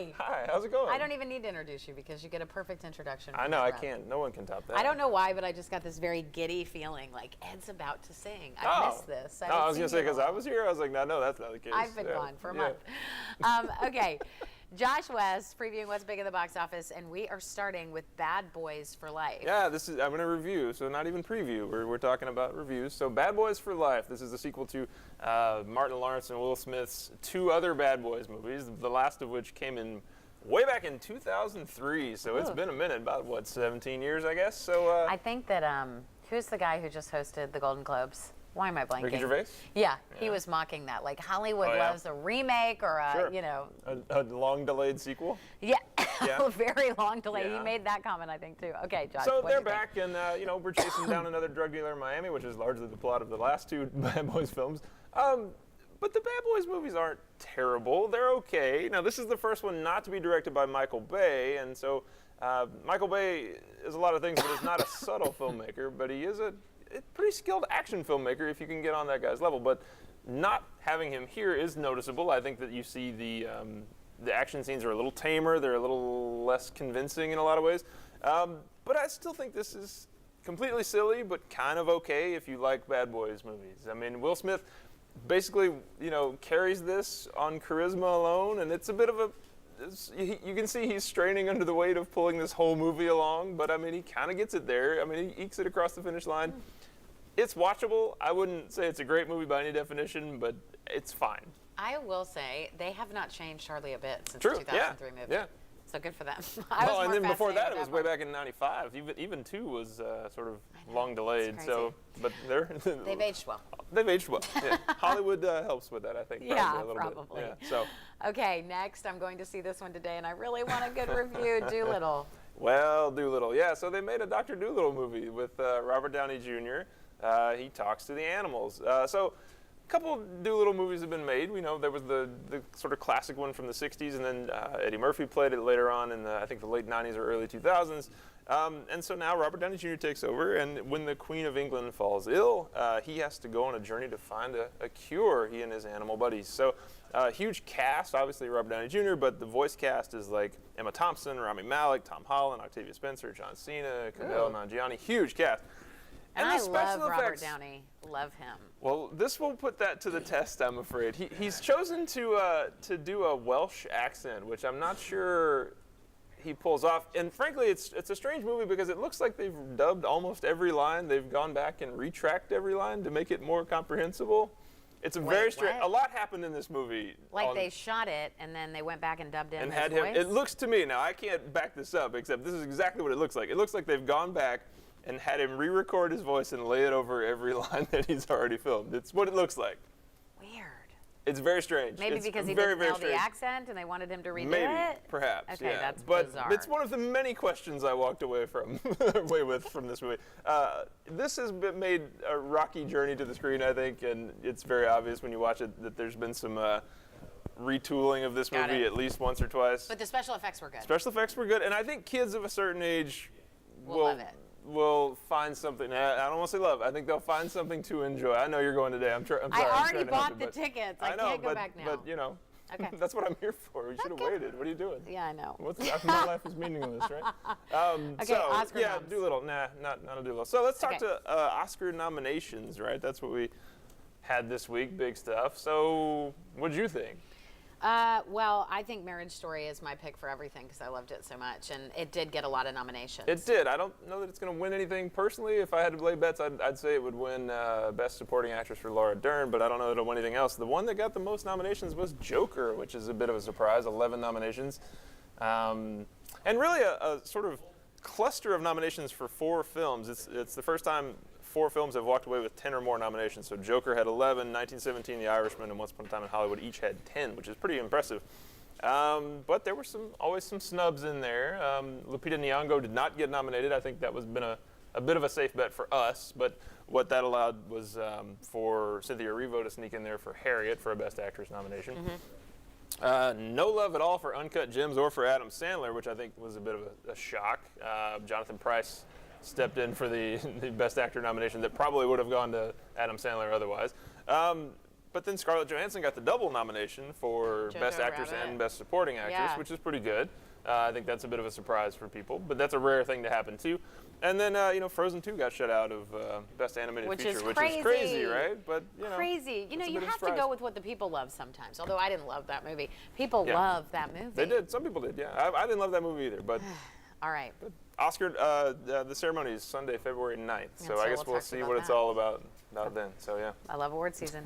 Hi. Hi, how's it going? I don't even need to introduce you because you get a perfect introduction. I know, I can't. No one can top that. I don't know why, but I just got this very giddy feeling like Ed's about to sing. I missed this. I was going to say, because I was here, I was like, no, that's not the case. I've been gone for a month. Okay. Josh West previewing what's big in the box office, and we are starting with Bad Boys for Life. Yeah, I'm going to review, so not even preview. We're talking about reviews. So Bad Boys for Life. This is the sequel to Martin Lawrence and Will Smith's two other Bad Boys movies, the last of which came in way back in 2003. So it's been a minute, about, what, 17 years, I guess? So I think that, who's the guy who just hosted the Golden Globes? Why am I blanking? Ricky Gervais? Yeah, he was mocking that. Like, Hollywood loves a remake or a, Sure. you know. A long-delayed sequel? Yeah, Yeah. very long delay. Yeah. He made that comment, I think, too. Okay, Josh. So they're what'd you think? back, and you know, we're chasing down another drug dealer in Miami, which is largely the plot of the last two Bad Boys films. But the Bad Boys movies aren't terrible. They're okay. Now, this is the first one not to be directed by Michael Bay, and so Michael Bay is a lot of things, but he's not a subtle filmmaker, but he is a pretty skilled action filmmaker if you can get on that guy's level. But not having him here is noticeable. I think that you see the action scenes are a little tamer. They're a little less convincing in a lot of ways. But I still think this is completely silly, but kind of okay if you like Bad Boys movies. I mean, Will Smith basically, you know, carries this on charisma alone, and it's a bit of a you can see he's straining under the weight of pulling this whole movie along, but I mean, he kind of gets it there. I mean, he ekes it across the finish line. It's watchable. I wouldn't say it's a great movie by any definition, but it's fine. I will say they have not changed hardly a bit since True. the 2003 movie. Yeah. So good for them. Well, and then before that, it was way back in '95. Even 2 was sort of long delayed. It's So, but they've aged well. They've aged well. Yeah. Hollywood helps with that, I think. Yeah, a little probably. bit. Yeah. So. Okay, next I'm going to see this one today, and I really want a good review. Dolittle. Well, Dolittle. Yeah. So they made a Dr. Dolittle movie with Robert Downey Jr. He talks to the animals. So. A couple Dolittle movies have been made. We know there was the sort of classic one from the 60s, and then Eddie Murphy played it later on in I think the late 90s or early 2000s. And so now Robert Downey Jr. takes over, and when the Queen of England falls ill, he has to go on a journey to find a cure, he and his animal buddies. So huge cast, obviously Robert Downey Jr., but the voice cast is like Emma Thompson, Rami Malek, Tom Holland, Octavia Spencer, John Cena, Kumail Nanjiani, huge cast. And I love Robert Downey. Love him. Well, this will put that to the test, I'm afraid. He's chosen to do a Welsh accent, which I'm not sure he pulls off. And frankly, it's a strange movie because it looks like they've dubbed almost every line. They've gone back and retracked every line to make it more comprehensible. It's a very strange. A lot happened in this movie. Like they shot it and then they went back and dubbed in and his had voice? him. It looks to me, now I can't back this up, except this is exactly what it looks like. It looks like they've gone back and had him re-record his voice and lay it over every line that he's already filmed. It's what it looks like. Weird. It's very strange. Maybe it's because he very, didn't very nail strange. the accent and they wanted him to redo Maybe, it? perhaps. Okay, yeah. that's but bizarre. It's one of the many questions I walked away from from this movie. This has made a rocky journey to the screen, I think, and it's very obvious when you watch it that there's been some retooling of this movie at least once or twice. But the special effects were good. Special effects were good, and I think kids of a certain age will find something. I don't want to say love. I think they'll find something to enjoy. I know you're going today. I'm sorry. I already bought the tickets. I can't go back now. But you know, okay. That's what I'm here for. You should have waited. What are you doing? Yeah, I know. My life is meaningless, right? Okay, Oscar noms. Dolittle. Nah, not a Dolittle. So let's talk to Oscar nominations, right? That's what we had this week. Big stuff. So what'd you think? Well, I think Marriage Story is my pick for everything because I loved it so much, and it did get a lot of nominations. It did. I don't know that it's going to win anything personally. If I had to lay bets, I'd say it would win Best Supporting Actress for Laura Dern, but I don't know that it'll win anything else. The one that got the most nominations was Joker, which is a bit of a surprise, 11 nominations. And really a sort of cluster of nominations for 4 films. It's the first time 4 films have walked away with 10 or more nominations. So Joker had 11, 1917, The Irishman, and Once Upon a Time in Hollywood each had 10, which is pretty impressive. But there were always some snubs in there. Lupita Nyong'o did not get nominated. I think that was been a bit of a safe bet for us. But what that allowed was for Cynthia Erivo to sneak in there for Harriet for a Best Actress nomination. No love at all for Uncut Gems or for Adam Sandler, which I think was a bit of a shock. Jonathan Pryce stepped in for the Best Actor nomination that probably would have gone to Adam Sandler otherwise. But then Scarlett Johansson got the double nomination for Jojo Best Actress Rabbit. and Best Supporting Actress, Yeah. which is pretty good. I think that's a bit of a surprise for people, but that's a rare thing to happen too. And then Frozen 2 got shut out of Best Animated Which Feature, is which crazy. is crazy, right? But crazy. it's a You bit of a have to surprise. go with what the people love sometimes. Although I didn't love that movie, people Yeah. love that movie. They did. Some people did. Yeah, I didn't love that movie either. But All right. Oscar, the ceremony is Sunday, February 9th. So so I guess we'll we'll talk to see you what about it's that. all about then. So yeah. I love award season.